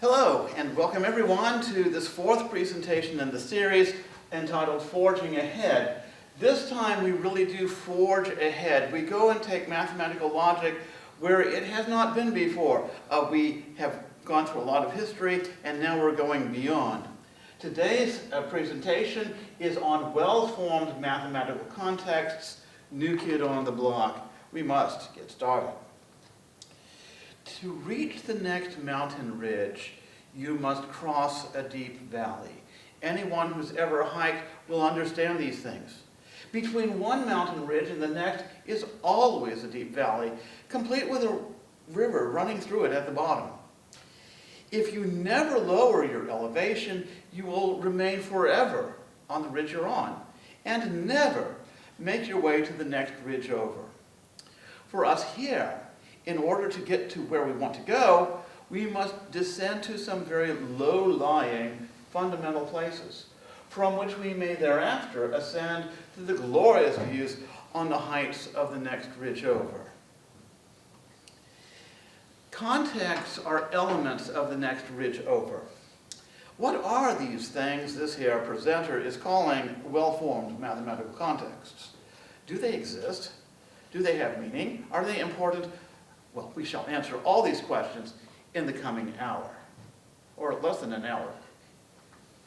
Hello, and welcome everyone to this fourth presentation in the series entitled Forging Ahead. This time we really do forge ahead. We go and take mathematical logic where it has not been before. We have gone through a lot of history, and now we're going beyond. Today's presentation is on well-formed mathematical contexts, new kid on the block. We must get started. To reach the next mountain ridge, you must cross a deep valley. Anyone who's ever hiked will understand these things. Between one mountain ridge and the next is always a deep valley, complete with a river running through it at the bottom. If you never lower your elevation, you will remain forever on the ridge you're on, and never make your way to the next ridge over. For us here, in order to get to where we want to go, we must descend to some very low-lying fundamental places, from which we may thereafter ascend to the glorious views on the heights of the next ridge over. Contexts are elements of the next ridge over. What are these things this here presenter is calling well-formed mathematical contexts? Do they exist? Do they have meaning? Are they important? Well, we shall answer all these questions in the coming hour, or less than an hour,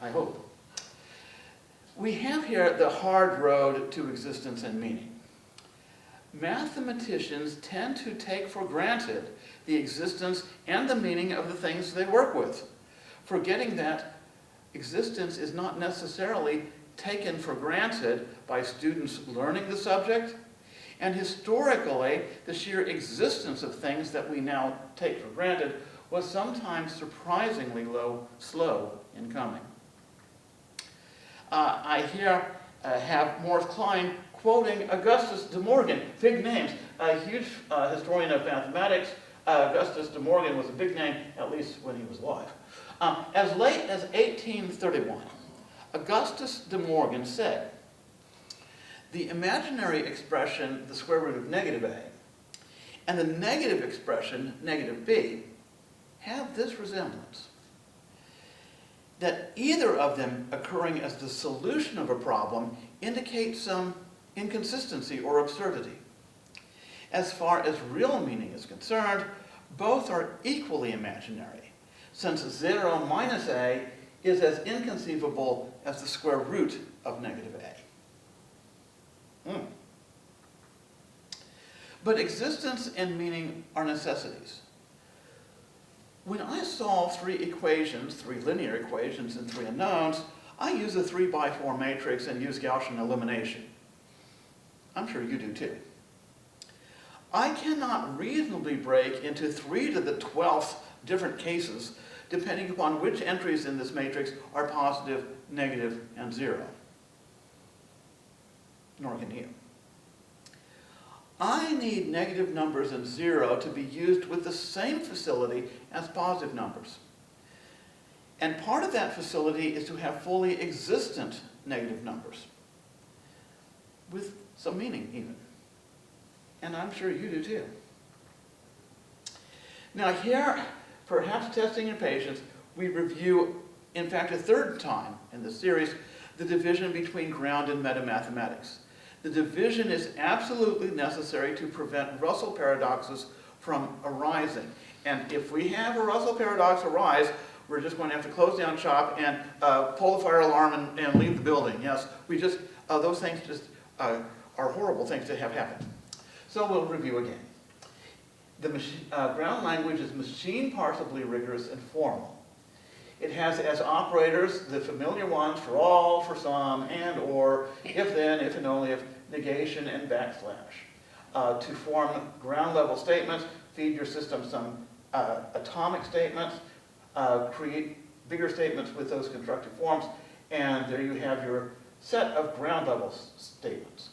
I hope. We have here the hard road to existence and meaning. Mathematicians tend to take for granted the existence and the meaning of the things they work with, forgetting that existence is not necessarily taken for granted by students learning the subject. And historically, the sheer existence of things that we now take for granted was sometimes surprisingly slow in coming. I here have Morris Klein quoting Augustus de Morgan, big names, a huge historian of mathematics. Augustus de Morgan was a big name, at least when he was alive. As late as 1831, Augustus de Morgan said, "The imaginary expression, the square root of negative a, and the negative expression, negative b, have this resemblance, that either of them occurring as the solution of a problem indicates some inconsistency or absurdity. As far as real meaning is concerned, both are equally imaginary, since 0 minus a is as inconceivable as the square root of negative a." But existence and meaning are necessities. When I solve three equations, three linear equations and three unknowns, I use a 3x4 matrix and use Gaussian elimination. I'm sure you do too. I cannot reasonably break into 3 to the 12th different cases depending upon which entries in this matrix are positive, negative, and 0. Nor can you. I need negative numbers and 0 to be used with the same facility as positive numbers. And part of that facility is to have fully existent negative numbers, with some meaning even. And I'm sure you do too. Now here, perhaps testing your patience, we review, in fact, a third time in this series, the division between ground and metamathematics. The division is absolutely necessary to prevent Russell paradoxes from arising. And if we have a Russell paradox arise, we're just going to have to close down shop and pull the fire alarm and leave the building. Yes, we just, those things just are horrible things to have happen. So we'll review again. The ground language is machine parsably rigorous and formal. It has as operators the familiar ones for all, for some, and or, if then, if and only if, negation, and backslash. To form ground level statements, feed your system some atomic statements, create bigger statements with those constructive forms, and there you have your set of ground level statements.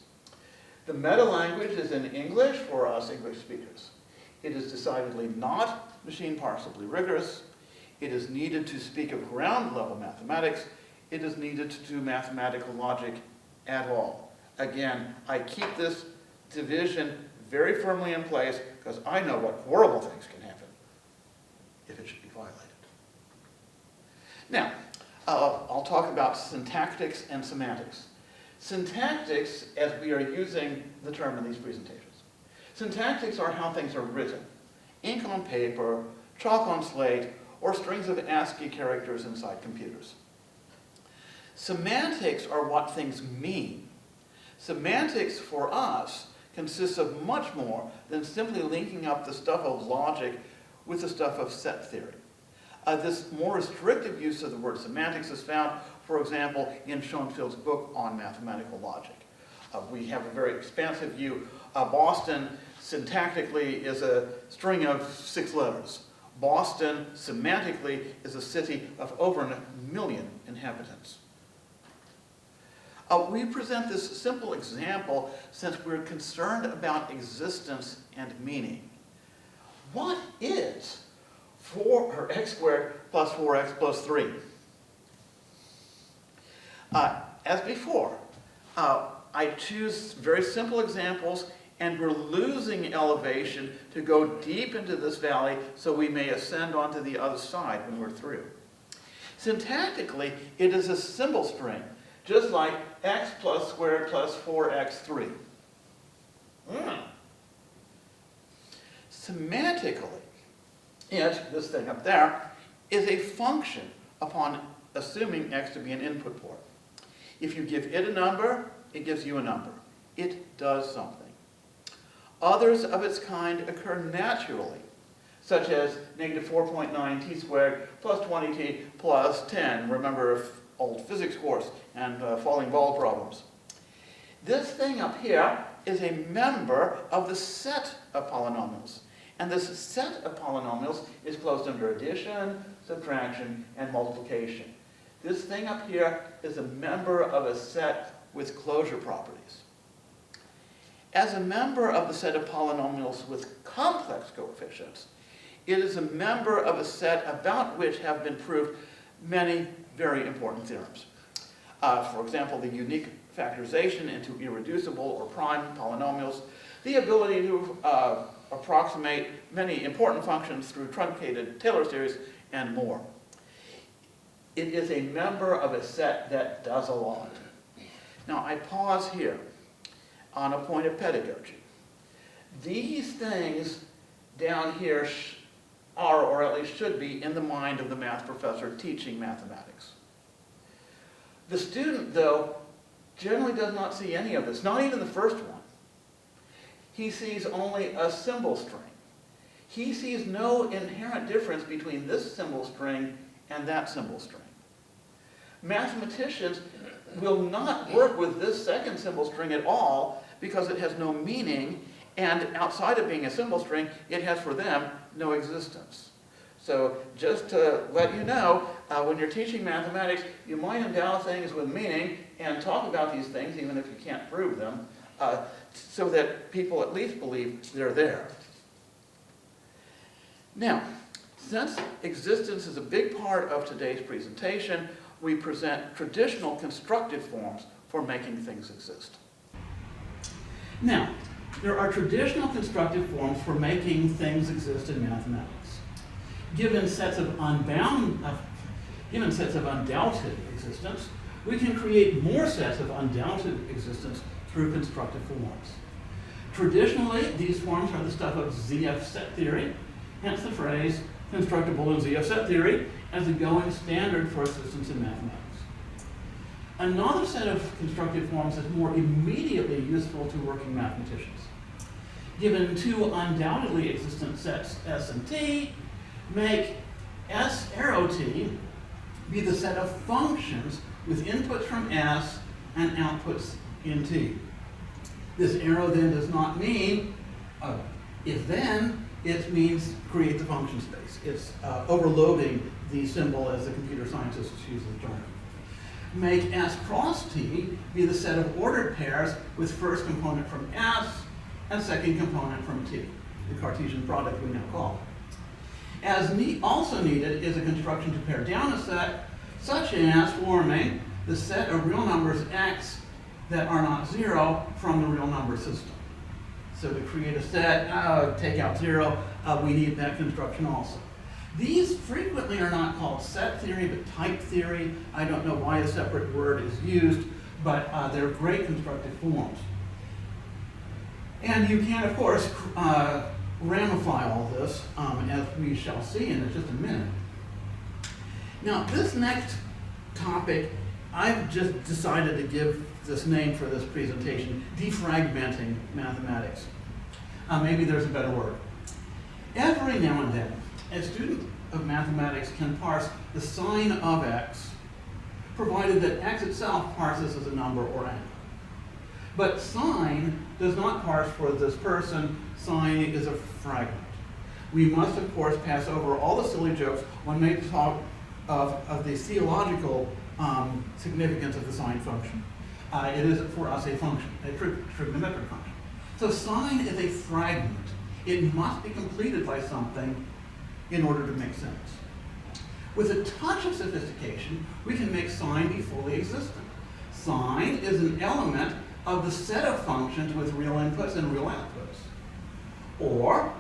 The meta language is in English for us English speakers. It is decidedly not machine parsably rigorous. It is needed to speak of ground-level mathematics. It is needed to do mathematical logic at all. Again, I keep this division very firmly in place because I know what horrible things can happen if it should be violated. Now, I'll talk about syntactics and semantics. Syntactics, as we are using the term in these presentations. Syntactics are how things are written. Ink on paper, chalk on slate, or strings of ASCII characters inside computers. Semantics are what things mean. Semantics, for us, consists of much more than simply linking up the stuff of logic with the stuff of set theory. This more restrictive use of the word semantics is found, for example, in Schoenfield's book on mathematical logic. We have a very expansive view. Boston, syntactically, is a string of 6 letters. Boston, semantically, is a city of over 1 million inhabitants. We present this simple example since we're concerned about existence and meaning. What is 4x squared plus 4x plus 3? As before, I choose very simple examples, and we're losing elevation to go deep into this valley so we may ascend onto the other side when we're through. Syntactically, it is a symbol string, just like x plus squared plus 4x3. Semantically, this thing up there, is a function upon assuming x to be an input port. If you give it a number, it gives you a number. It does something. Others of its kind occur naturally, such as negative 4.9 t squared plus 20t plus 10. Remember old physics course and falling ball problems. This thing up here is a member of the set of polynomials. And this set of polynomials is closed under addition, subtraction, and multiplication. This thing up here is a member of a set with closure properties. As a member of the set of polynomials with complex coefficients, it is a member of a set about which have been proved many very important theorems. For example, the unique factorization into irreducible or prime polynomials, the ability to approximate many important functions through truncated Taylor series, and more. It is a member of a set that does a lot. Now, I pause here on a point of pedagogy. These things down here are, or at least should be, in the mind of the math professor teaching mathematics. The student, though, generally does not see any of this, not even the first one. He sees only a symbol string. He sees no inherent difference between this symbol string and that symbol string. Mathematicians will not work with this second symbol string at all because it has no meaning, and outside of being a symbol string, it has for them no existence. So just to let you know, when you're teaching mathematics, you might endow things with meaning and talk about these things even if you can't prove them, so that people at least believe they're there. Now, since existence is a big part of today's presentation, we present traditional constructive forms for making things exist. Now, there are traditional constructive forms for making things exist in mathematics. Given sets of undoubted existence, we can create more sets of undoubted existence through constructive forms. Traditionally, these forms are the stuff of ZF set theory, hence the phrase constructible in ZF set theory as the going standard for existence in mathematics. Another set of constructive forms is more immediately useful to working mathematicians. Given two undoubtedly existent sets S and T, make S arrow T be the set of functions with inputs from S and outputs in T. This arrow then does not mean if then, it means create the function space. It's overloading the symbol as the computer scientists use the term. Make S cross T be the set of ordered pairs with first component from S and second component from T, the Cartesian product we now call. As also needed is a construction to pare down a set, such as forming the set of real numbers X that are not zero from the real number system. So to create a set, take out zero, we need that construction also. These frequently are not called set theory, but type theory. I don't know why a separate word is used, but they're great constructive forms. And you can, of course, ramify all this, as we shall see in just a minute. Now, this next topic, I've just decided to give this name for this presentation, defragmenting mathematics. Maybe there's a better word. Every now and then, a student of mathematics can parse the sign of x, provided that x itself parses as a number or angle. But sign does not parse for this person. Sign is a fragment. We must, of course, pass over all the silly jokes one may talk of the theological significance of the sign function. It is, for us, a function, a trigonometric function. So sign is a fragment. It must be completed by something in order to make sense. With a touch of sophistication, we can make sign be fully existent. Sign is an element of the set of functions with real inputs and real outputs. Or,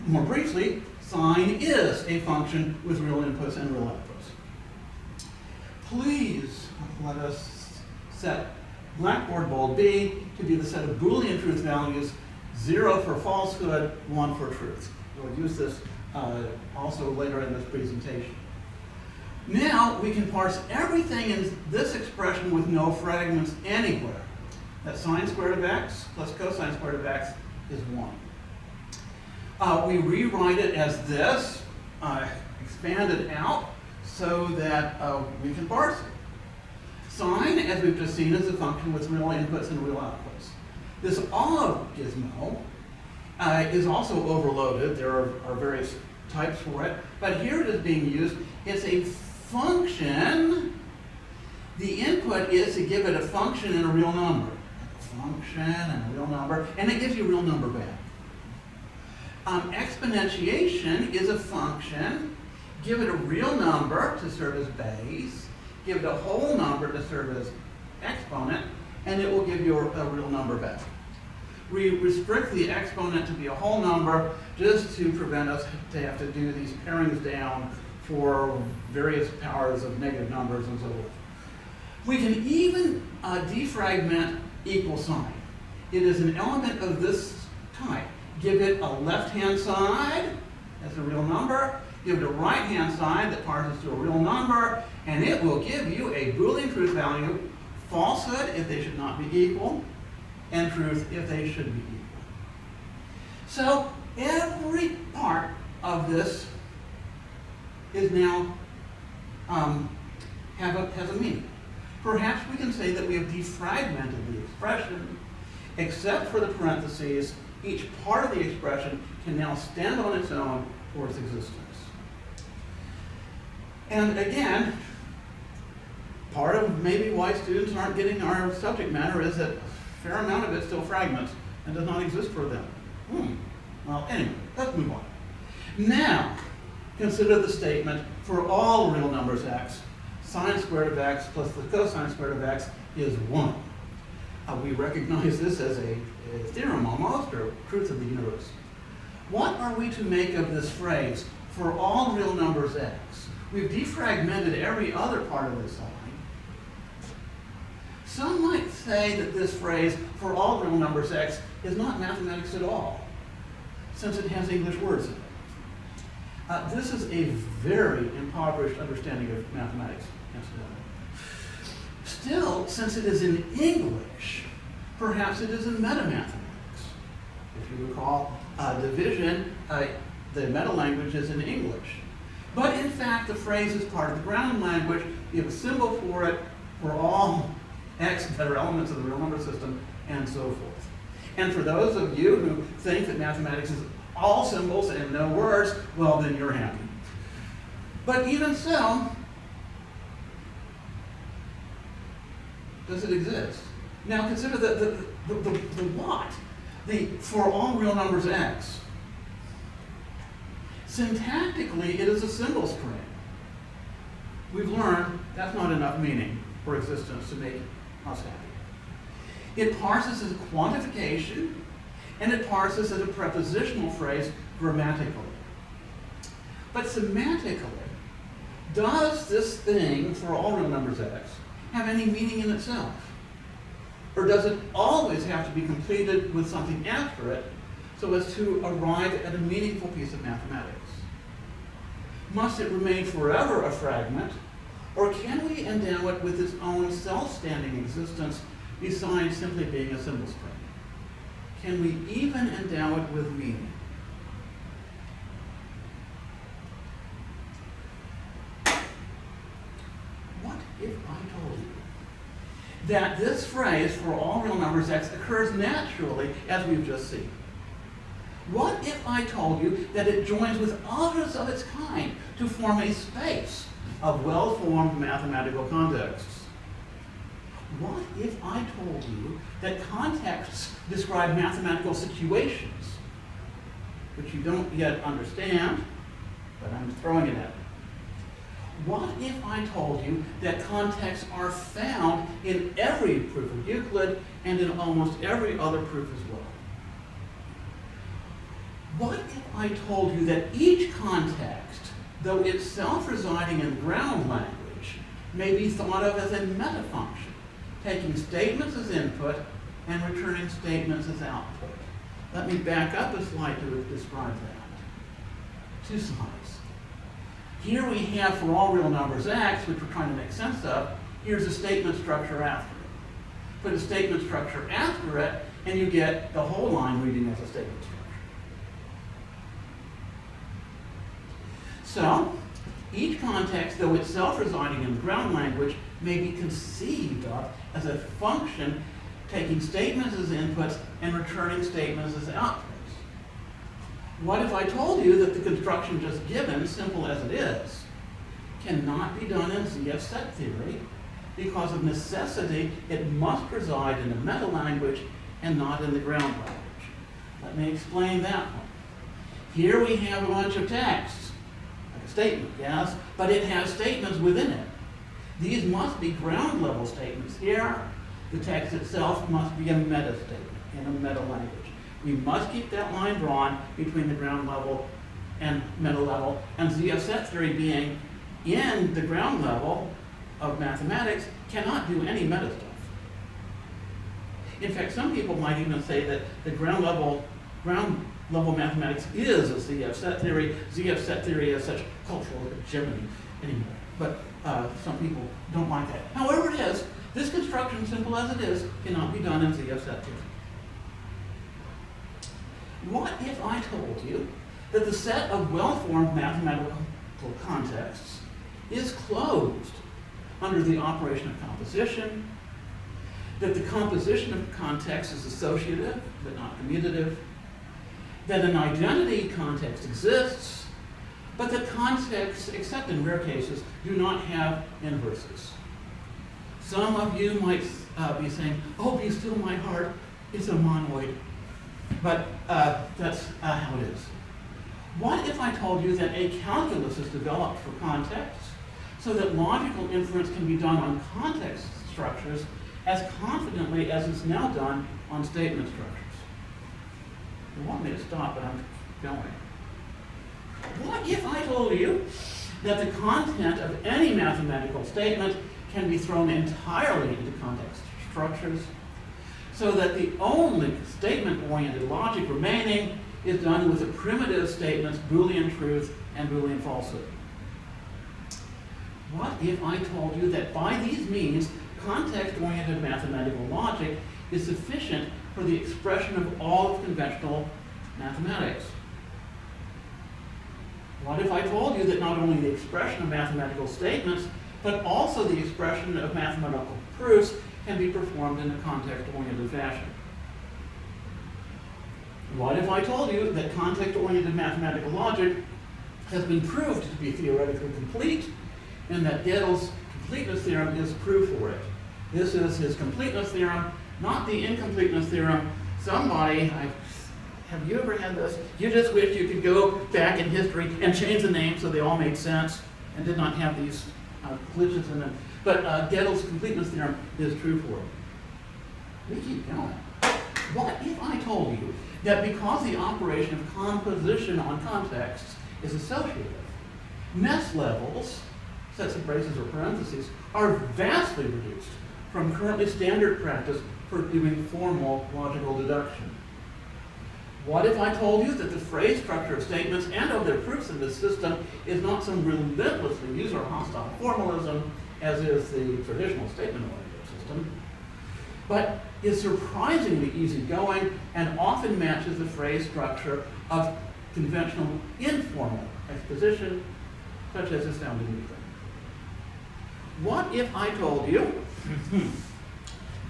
more briefly, sign is a function with real inputs and real outputs. Please let us set Blackboard bold B to be the set of Boolean truth values, 0 for falsehood, 1 for truth. We'll use this also later in this presentation. Now we can parse everything in this expression with no fragments anywhere. That sine squared of x plus cosine squared of x is 1. We rewrite it as this, expand it out so that we can parse it. Sine, as we've just seen, is a function with real inputs and real outputs. This of gizmo is also overloaded. There are various types for it, but here it is being used. It's a function. The input is to give it a function and a real number. A function and a real number, and it gives you a real number back. Exponentiation is a function. Give it a real number to serve as base. Give it a whole number to serve as exponent, and it will give you a real number back. We restrict the exponent to be a whole number just to prevent us to have to do these parings down for various powers of negative numbers and so forth. We can even defragment equal sign. It is an element of this type. Give it a left-hand side, that's a real number. Give it a right-hand side that parses to a real number, and it will give you a Boolean truth value, falsehood if they should not be equal, and truth if they should be equal. So every part of this is now has a meaning. Perhaps we can say that we have defragmented the expression, except for the parentheses. Each part of the expression can now stand on its own for its existence. And again, part of maybe why students aren't getting our subject matter is that a fair amount of it still fragments and does not exist for them. Well, anyway, let's move on. Now, consider the statement, for all real numbers x, sine squared of x plus the cosine squared of x is 1. We recognize this as a theorem almost, or truth of the universe. What are we to make of this phrase, for all real numbers x? We've defragmented every other part of this line. Some might say that this phrase, for all real numbers x, is not mathematics at all, since it has English words in it. This is a very impoverished understanding of mathematics, incidentally. Still, since it is in English, perhaps it is in meta-mathematics. If you recall, division, the meta-language is in English. But in fact, the phrase is part of the ground language. You have a symbol for it for all x that are elements of the real number system, and so forth. And for those of you who think that mathematics is all symbols and no words, well, then you're happy. But even so, does it exist? Now consider the what? The for all real numbers x. Syntactically, it is a symbol string. We've learned that's not enough meaning for existence to make us happy. It parses as a quantification, and it parses as a prepositional phrase grammatically. But semantically, does this thing for all real numbers x have any meaning in itself? Or does it always have to be completed with something after it so as to arrive at a meaningful piece of mathematics? Must it remain forever a fragment, or can we endow it with its own self-standing existence besides simply being a symbol string? Can we even endow it with meaning? What if I told you that this phrase, for all real numbers x, occurs naturally, as we've just seen? What if I told you that it joins with others of its kind to form a space of well-formed mathematical contexts? What if I told you that contexts describe mathematical situations, which you don't yet understand, but I'm throwing it at you? What if I told you that contexts are found in every proof of Euclid and in almost every other proof as well? What if I told you that each context, though itself residing in ground language, may be thought of as a metafunction, taking statements as input and returning statements as output? Let me back up a slide to describe that. 2 slides. Here we have for all real numbers x, which we're trying to make sense of. Here's a statement structure after it. Put a statement structure after it, and you get the whole line reading as a statement structure. So, each context, though itself residing in ground language, may be conceived of as a function taking statements as inputs and returning statements as outputs. What if I told you that the construction just given, simple as it is, cannot be done in ZF set theory because of necessity it must reside in the meta language and not in the ground language? Let me explain that one. Here we have a bunch of text, like a statement, yes, but it has statements within it. These must be ground level statements. Here, the text itself must be a meta statement in a meta language. We must keep that line drawn between the ground level and meta level, and ZF set theory being in the ground level of mathematics cannot do any meta stuff. In fact, some people might even say that the ground level mathematics is a ZF set theory. ZF set theory has such cultural hegemony anymore. But some people don't like that. However it is, this construction, simple as it is, cannot be done in ZF set theory. What if I told you that the set of well-formed mathematical contexts is closed under the operation of composition, that the composition of context is associative but not commutative, that an identity context exists, but that contexts, except in rare cases, do not have inverses? Some of you might be saying, "Oh, be still my heart, it's a monoid." But that's how it is. What if I told you that a calculus is developed for context so that logical inference can be done on context structures as confidently as it's now done on statement structures? You want me to stop, but I'm going. What if I told you that the content of any mathematical statement can be thrown entirely into context structures, so that the only statement-oriented logic remaining is done with the primitive statements Boolean truth and Boolean falsehood? What if I told you that by these means, context-oriented mathematical logic is sufficient for the expression of all of conventional mathematics? What if I told you that not only the expression of mathematical statements, but also the expression of mathematical proofs can be performed in a context-oriented fashion? What if I told you that context-oriented mathematical logic has been proved to be theoretically complete, and that Gödel's completeness theorem is proof for it? This is his completeness theorem, not the incompleteness theorem. Somebody, have you ever had this? You just wish you could go back in history and change the names so they all made sense and did not have these glitches in them. But Gödel's completeness theorem is true for it. We keep going. What if I told you that because the operation of composition on contexts is associative, Nest levels, sets of braces or parentheses, are vastly reduced from currently standard practice for doing formal logical deduction. What if I told you that the phrase structure of statements and of their proofs in this system is not some relentlessly user-hostile formalism, as is the traditional statement-oriented system, but is surprisingly easygoing and often matches the phrase structure of conventional informal exposition, such as is found in Euclid? What if I told you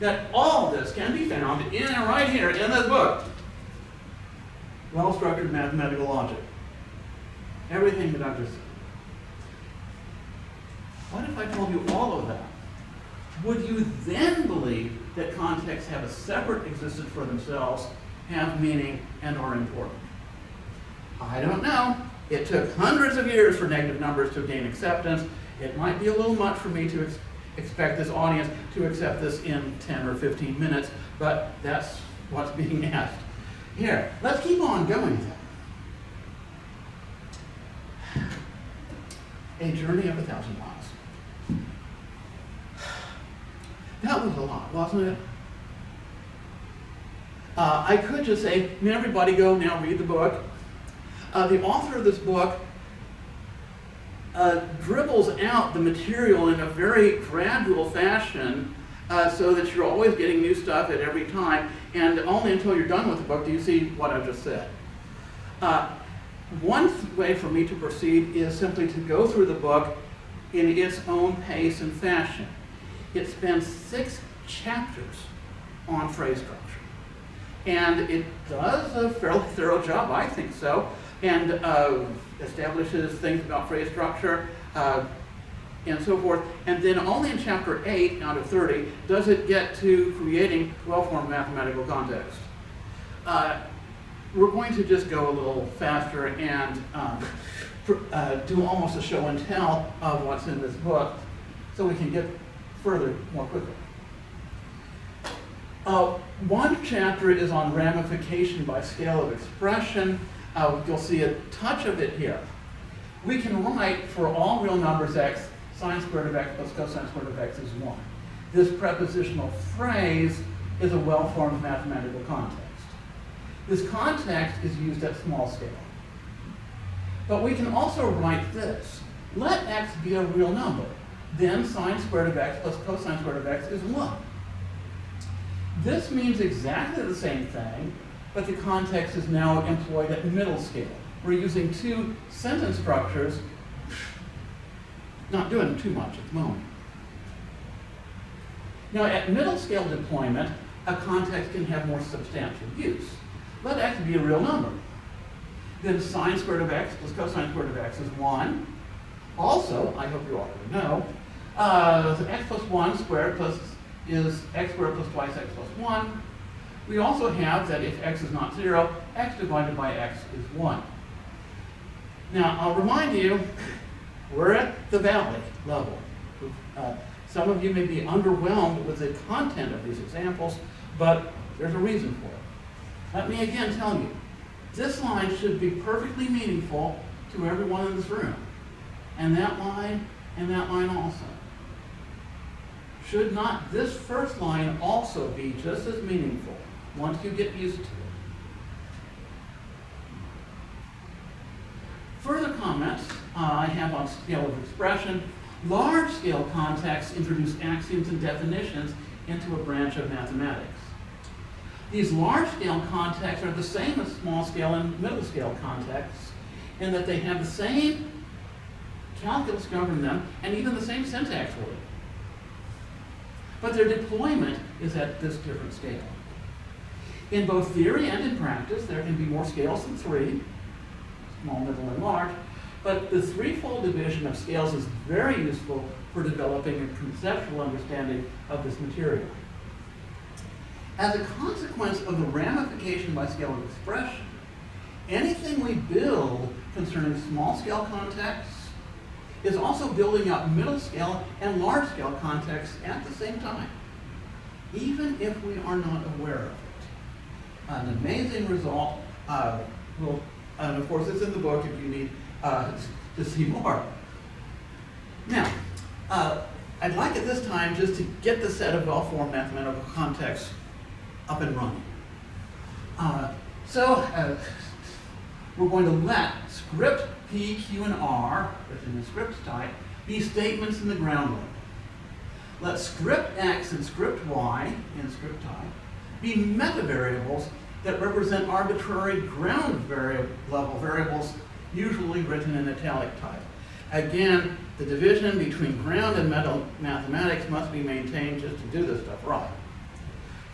that all this can be found right here in this book? Well-structured mathematical logic. Everything that I've just said. What if I told you all of that? Would you then believe that contexts have a separate existence for themselves, have meaning, and are important? I don't know. It took hundreds of years for negative numbers to gain acceptance. It might be a little much for me to expect this audience to accept this in 10 or 15 minutes, but that's what's being asked. Here, let's keep on going then. A journey of 1,000 miles. That was a lot, wasn't it? I could just say, everybody go now read the book. The author of this book dribbles out the material in a very gradual fashion so that you're always getting new stuff at every time, and only until you're done with the book do you see what I've just said. One way for me to proceed is simply to go through the book in its own pace and fashion. It spends 6 chapters on phrase structure. And it does a fairly thorough job, I think so, and establishes things about phrase structure and so forth. And then only in chapter 8 out of 30 does it get to creating well-formed mathematical context. We're going to just go a little faster and do almost a show and tell of what's in this book so we can get further more quickly. One chapter is on ramification by scale of expression. You'll see a touch of it here. We can write for all real numbers x, sine squared of x plus cosine squared of x is 1. This prepositional phrase is a well-formed mathematical context. This context is used at small scale. But we can also write this. Let x be a real number. Then sine squared of x plus cosine squared of x is 1. This means exactly the same thing, but the context is now employed at middle scale. We're using 2 sentence structures, not doing too much at the moment. Now, at middle scale deployment, a context can have more substantial use. Let x be a real number. Then sine squared of x plus cosine squared of x is 1. Also, I hope you already know, x plus 1 squared plus is x squared plus twice x plus 1. We also have that if x is not 0, x divided by x is 1. Now, I'll remind you, we're at the valley level. Some of you may be underwhelmed with the content of these examples, but there's a reason for it. Let me again tell you, this line should be perfectly meaningful to everyone in this room. And that line also. Should not this first line also be just as meaningful once you get used to it? Further comments I have on scale of expression. Large-scale contexts introduce axioms and definitions into a branch of mathematics. These large-scale contexts are the same as small-scale and middle-scale contexts in that they have the same calculus govern them and even the same syntax word. But their deployment is at this different scale. In both theory and in practice, there can be more scales than 3, small, middle, and large, but the threefold division of scales is very useful for developing a conceptual understanding of this material. As a consequence of the ramification by scale of expression, anything we build concerning small-scale contexts is also building up middle-scale and large-scale contexts at the same time, even if we are not aware of it. An amazing result and of course it's in the book if you need to see more. Now, I'd like at this time just to get the set of well-formed mathematical contexts up and running. We're going to let script P, Q, and R, written in script type, be statements in the ground level. Let script X and script Y, in script type, be metavariables that represent arbitrary ground level variables, usually written in italic type. Again, the division between ground and mathematics must be maintained just to do this stuff right.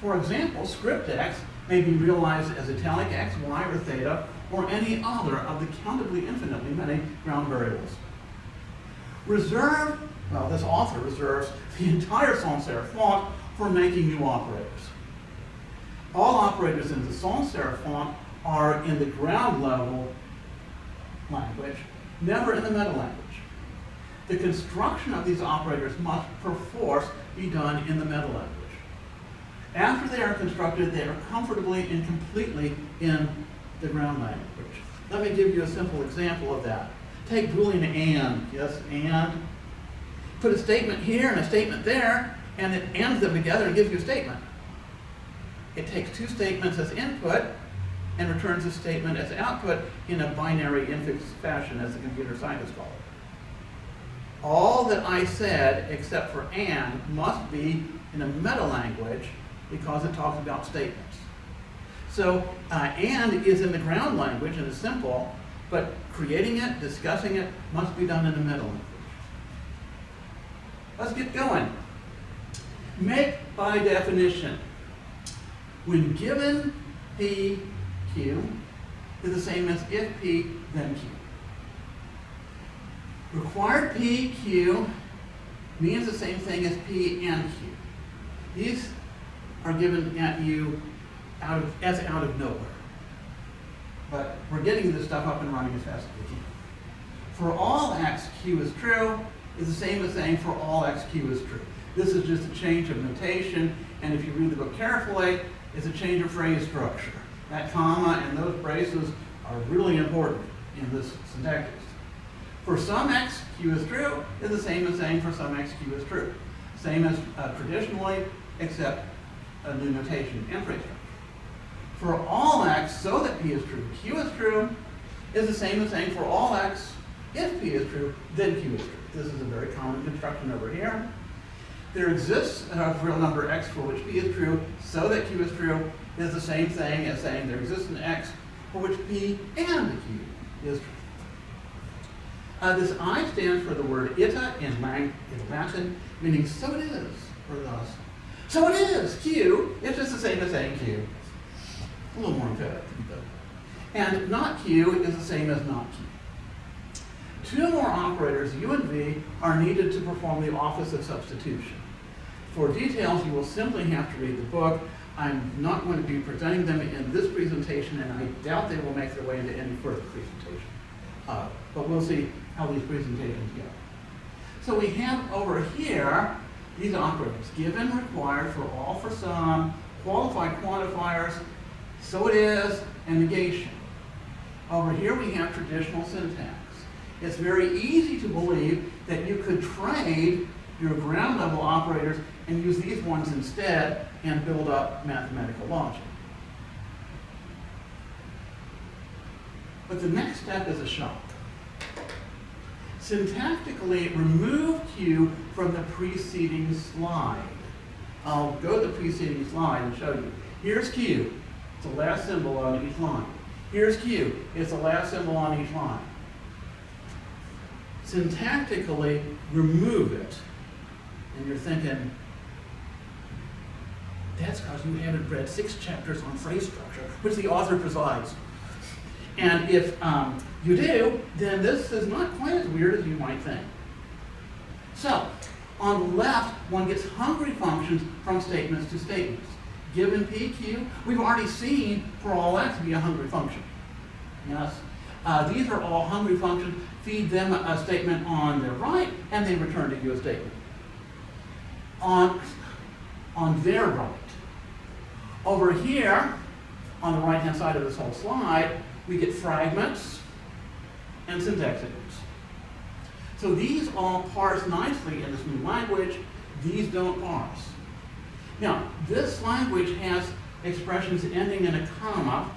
For example, script X may be realized as italic X, Y, or theta, or any other of the countably infinitely many ground variables. This author reserves the entire sans serif font for making new operators. All operators in the sans serif font are in the ground level language, never in the meta language. The construction of these operators must perforce be done in the meta language. After they are constructed, they are comfortably and completely in the ground language. Let me give you a simple example of that. Take Boolean and, yes, and. Put a statement here and a statement there, and it ands them together and gives you a statement. It takes two statements as input and returns a statement as output in a binary infix fashion, as the computer scientists call it. All that I said, except for and, must be in a meta language because it talks about statements. So and is in the ground language and is simple, but creating it, discussing it, must be done in a meta language. Let's get going. Make by definition. When given P, Q is the same as if P, then Q. Required P, Q means the same thing as P and Q. These are given at you out of nowhere. But we're getting this stuff up and running as fast as we can. For all x, Q is true is the same as saying for all x, Q is true. This is just a change of notation, and if you read the book carefully, it's a change of phrase structure. That comma and those braces are really important in this syntactics. For some x, Q is true is the same as saying for some x, Q is true. Same as traditionally, except a new notation and phrase structure. For all x, so that P is true, Q is true, is the same as saying for all x, if P is true, then Q is true. This is a very common construction over here. There exists a real number x for which P is true, so that Q is true, is the same thing as saying there exists an x for which P and Q is true. This I stands for the word ita in Latin, meaning so it is, or thus. So it is, Q, it's just the same as saying Q. A little more emphatic, though. And not Q is the same as not Q. Two more operators, U and V, are needed to perform the office of substitution. For details, you will simply have to read the book. I'm not going to be presenting them in this presentation, and I doubt they will make their way into any further presentation. But we'll see how these presentations go. So we have over here these operators, given, required, for all, for some, qualified quantifiers, so it is, and negation. Over here we have traditional syntax. It's very easy to believe that you could trade your ground level operators and use these ones instead and build up mathematical logic. But the next step is a shock. Syntactically, remove Q from the preceding slide. I'll go to the preceding slide and show you. Here's Q. It's the last symbol on each line. Here's Q. It's the last symbol on each line. Syntactically, remove it. And you're thinking, that's because you haven't read 6 chapters on phrase structure, which the author presides. And if you do, then this is not quite as weird as you might think. So, on the left, one gets hungry functions from statements to statements. Given PQ, we've already seen for all x be a hungry function. Yes? These are all hungry functions. Feed them a statement on their right, and they return to you a statement on their right. Over here, on the right-hand side of this whole slide, we get fragments and syntax signals. So these all parse nicely in this new language. These don't parse. Now, this language has expressions ending in a comma.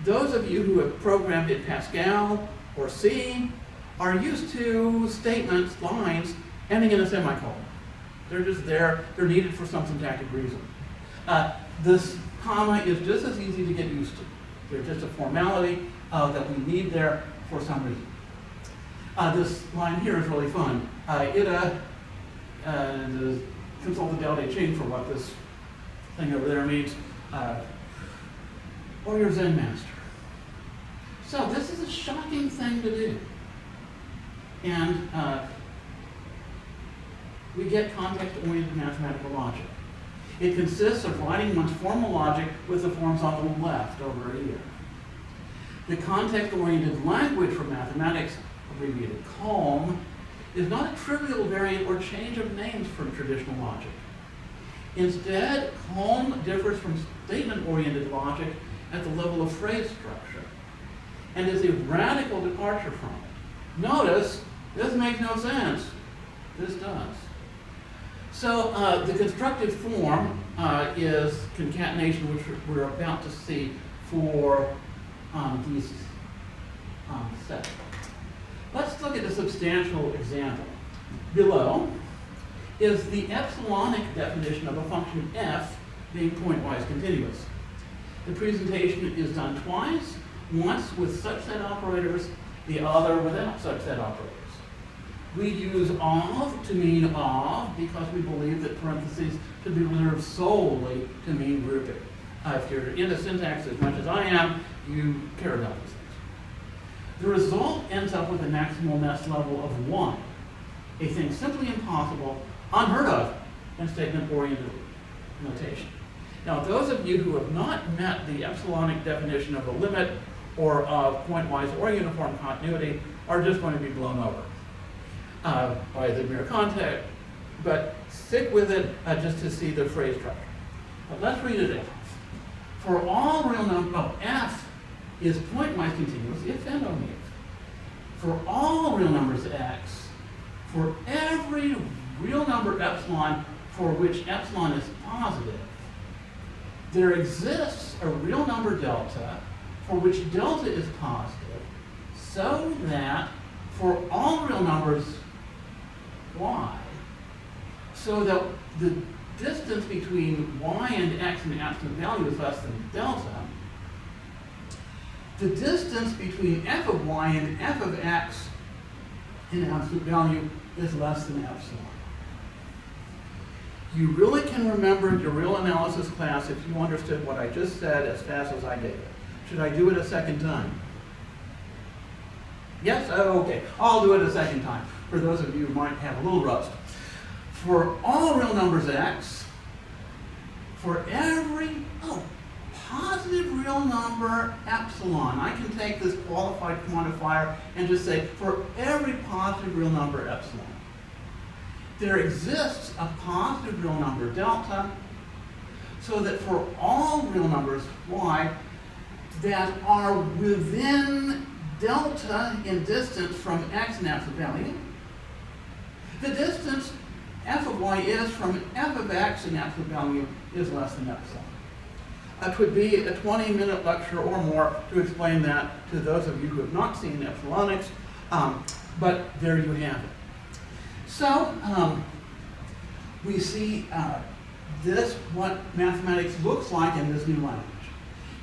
Those of you who have programmed in Pascal or C are used to statements, lines, ending in a semicolon. They're just there. They're needed for some syntactic reason. This comma is just as easy to get used to. They're just a formality that we need there for some reason. This line here is really fun. Consult the Delta chain for what this thing over there means. Or your Zen master. So this is a shocking thing to do. And we get context-oriented mathematical logic. It consists of writing one's formal logic with the forms on the left over here. The context-oriented language for mathematics, abbreviated COM, is not a trivial variant or change of names from traditional logic. Instead, COM differs from statement-oriented logic at the level of phrase structure and is a radical departure from it. Notice, this makes no sense. This does. So the constructive form is concatenation, which we're about to see for these sets. Let's look at a substantial example. Below is the epsilonic definition of a function f being pointwise continuous. The presentation is done twice, once with subset operators, the other without subset operators. We use of to mean of because we believe that parentheses should be reserved solely to mean grouping. If you're into syntax as much as I am, you care about these things. The result ends up with a maximal nest level of 1, a thing simply impossible, unheard of in statement-oriented notation. Now, those of you who have not met the epsilonic definition of a limit or of pointwise or uniform continuity are just going to be blown over by the mere context, but stick with it just to see the phrase structure. But let's read it off. For all real numbers, f is pointwise continuous if and only if. For all real numbers x, for every real number epsilon for which epsilon is positive, there exists a real number delta for which delta is positive, so that for all real numbers y, so that the distance between y and x in absolute value is less than delta, the distance between f of y and f of x in absolute value is less than epsilon. You really can remember your real analysis class if you understood what I just said as fast as I did it. Should I do it a second time? Yes? Oh, okay. I'll do it a second time for those of you who might have a little rust. For all real numbers x, for every positive real number epsilon, I can take this qualified quantifier and just say for every positive real number epsilon, there exists a positive real number delta, so that for all real numbers y that are within delta in distance from x in absolute value, the distance f of y is from f of x in absolute value is less than epsilon. It would be a 20-minute lecture or more to explain that to those of you who have not seen epsilonics, but there you have it. So we see this, what mathematics looks like in this new language.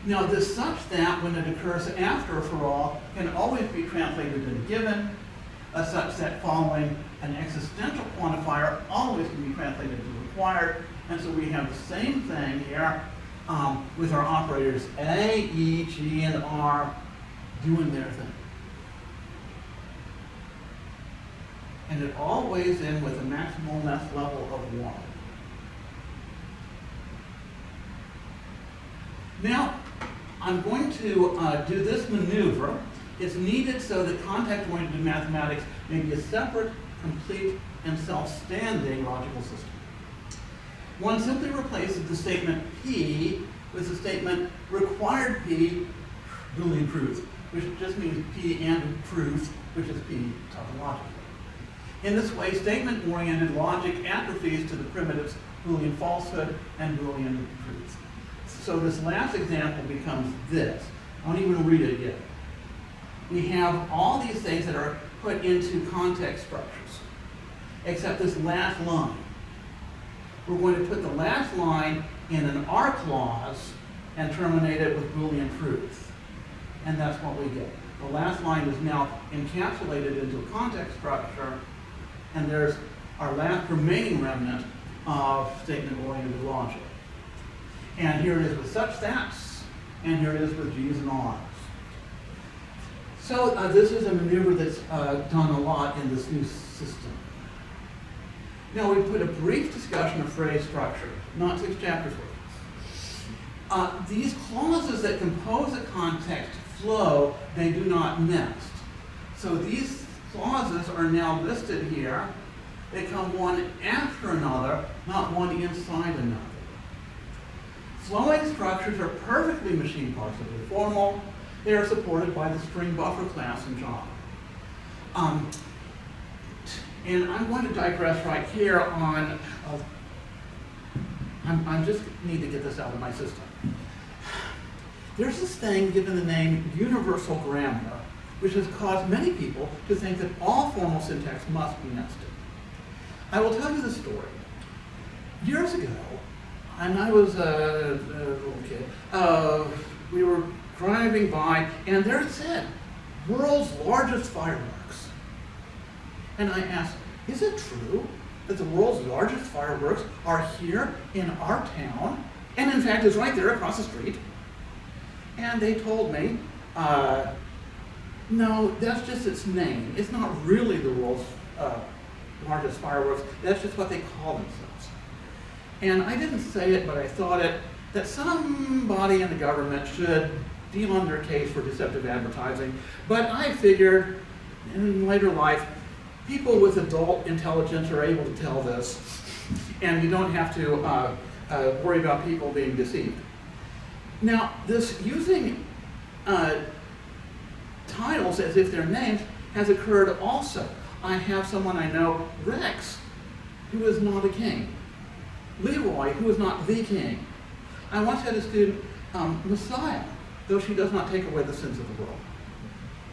Now, this such that when it occurs after a for all can always be translated in a given, a such that following an existential quantifier always can be translated as required, and so we have the same thing here with our operators A, E, G, and R doing their thing. And it all weighs in with a maximal nest level of 1. Now, I'm going to do this maneuver. It's needed so that context-oriented mathematics may be a separate, complete, and self-standing logical system. One simply replaces the statement P with the statement required P Boolean truth, which just means P and truth, which is P tautologically. In this way, statement-oriented logic atrophies to the primitives Boolean falsehood and Boolean truth. So this last example becomes this. I won't even read it yet. We have all these things that are put into context structures, except this last line. We're going to put the last line in an or clause and terminate it with Boolean truth. And that's what we get. The last line is now encapsulated into a context structure, and there's our last remaining remnant of statement-oriented logic. And here it is with such that's, and here it is with G's and R's. So this is a maneuver that's done a lot in this new system. Now we put a brief discussion of phrase structure, not 6 chapters worth. These clauses that compose a context flow, they do not nest. So these clauses are now listed here. They come one after another, not one inside another. Flowing structures are perfectly machine parsably formal. They are supported by the string buffer class in Java. And I'm going to digress right here on, I just need to get this out of my system. There's this thing given the name universal grammar, which has caused many people to think that all formal syntax must be nested. I will tell you the story. Years ago, and I was a little kid, we were driving by, and there it said, world's largest fireworks. And I asked, is it true that the world's largest fireworks are here in our town? And in fact, it's right there across the street. And they told me, no, that's just its name. It's not really the world's largest fireworks. That's just what they call themselves. And I didn't say it, but I thought it, that somebody in the government should deal on their case for deceptive advertising. But I figured in later life, people with adult intelligence are able to tell this, and you don't have to worry about people being deceived. Now, this using titles as if they're names has occurred also. I have someone I know, Rex, who is not a king. Leroy, who is not the king. I once had a student, Messiah, though she does not take away the sins of the world.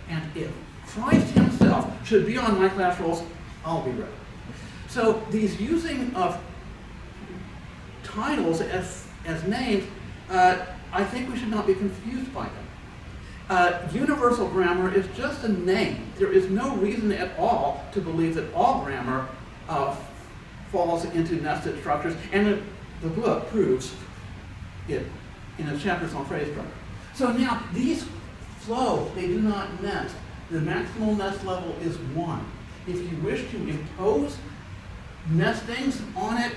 And if Christ himself should be on my class rolls, I'll be ready. So these using of titles as names, I think we should not be confused by them. Universal grammar is just a name. There is no reason at all to believe that all grammar falls into nested structures, and the book proves it in its chapters on phrase structure. So now these flow, they do not nest. The maximal nest level is 1. If you wish to impose nestings on it,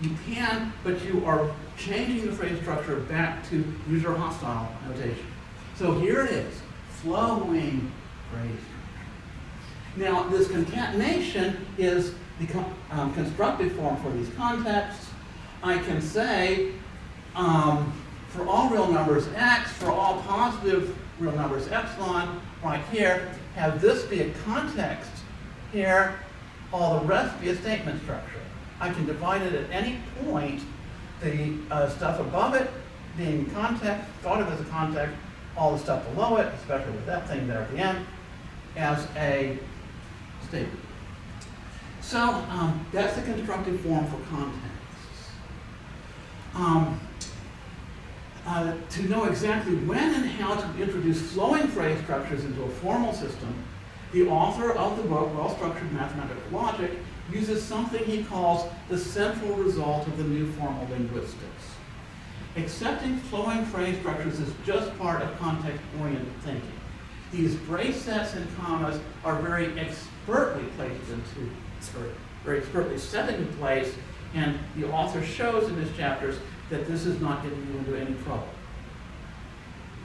you can, but you are changing the phrase structure back to user hostile notation. So here it is, flowing phrase structure. Now this concatenation is the constructive form for these contexts. I can say, for all real numbers x, for all positive real numbers epsilon, right here, have this be a context here, all the rest be a statement structure. I can divide it at any point, the stuff above it being context, thought of as a context, all the stuff below it, especially with that thing there at the end, as a statement. So that's the constructive form for contexts. To know exactly when and how to introduce flowing phrase structures into a formal system, the author of the book, Well-Structured Mathematical Logic, uses something he calls the central result of the new formal linguistics. Accepting flowing phrase structures is just part of context-oriented thinking. These brace sets and commas are very expertly set into place, and the author shows in his chapters that this is not getting you into any trouble.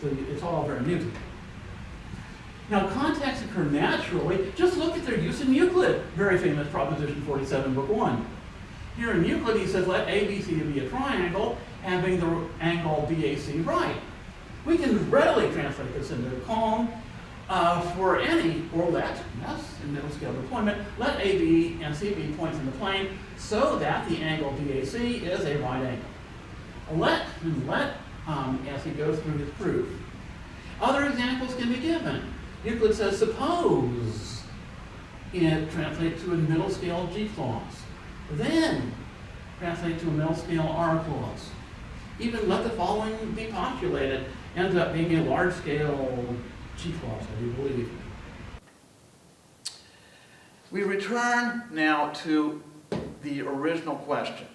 So it's all very new to me. Now, contexts occur naturally. Just look at their use in Euclid. Very famous Proposition 47, Book 1. Here in Euclid, he says, let ABC be a triangle, having the angle BAC right. We can readily translate this into calm. For any, or let, yes, in middle scale deployment, let AB and C be points in the plane so that the angle BAC is a right angle. Let, as he goes through his proof. Other examples can be given. Euclid says, suppose it translates to a middle scale G clause. Then translate to a middle scale R clause. Even let the following be postulated ends up being a large scale G clause, I do believe. We return now to the original question.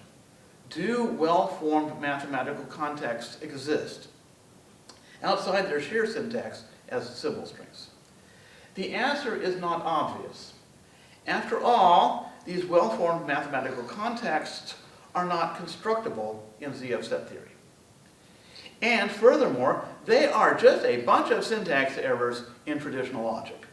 Do well-formed mathematical contexts exist outside their sheer syntax as symbol strings? The answer is not obvious. After all, these well-formed mathematical contexts are not constructible in ZF set theory. And furthermore, they are just a bunch of syntax errors in traditional logic.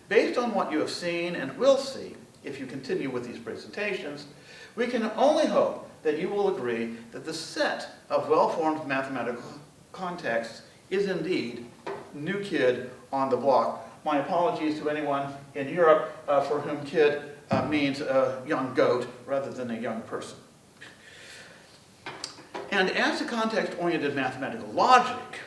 Based on what you have seen and will see, if you continue with these presentations, we can only hope that you will agree that the set of well-formed mathematical contexts is indeed new kid on the block. My apologies to anyone in Europe for whom kid means a young goat rather than a young person. And as to context-oriented mathematical logic,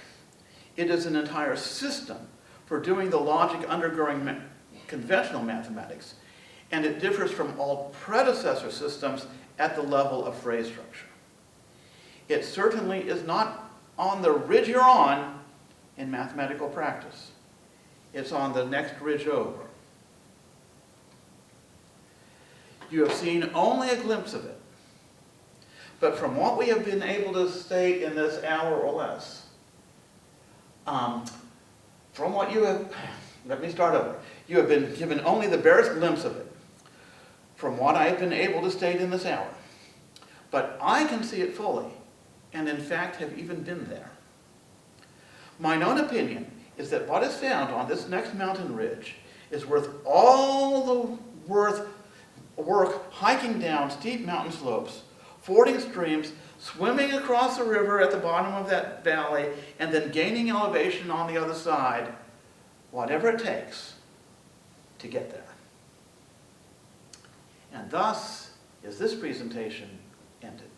it is an entire system for doing the logic undergirding conventional mathematics, and it differs from all predecessor systems at the level of phrase structure. It certainly is not on the ridge you're on in mathematical practice. It's on the next ridge over. You have seen only a glimpse of it. But from what we have been able to state in this hour or less, from what you have, let me start over. You have been given only the barest glimpse of it from what I have been able to state in this hour. But I can see it fully, and in fact have even been there. Mine own opinion is that what is found on this next mountain ridge is worth all the work hiking down steep mountain slopes, fording streams, swimming across the river at the bottom of that valley, and then gaining elevation on the other side, whatever it takes to get there. And thus is this presentation ended.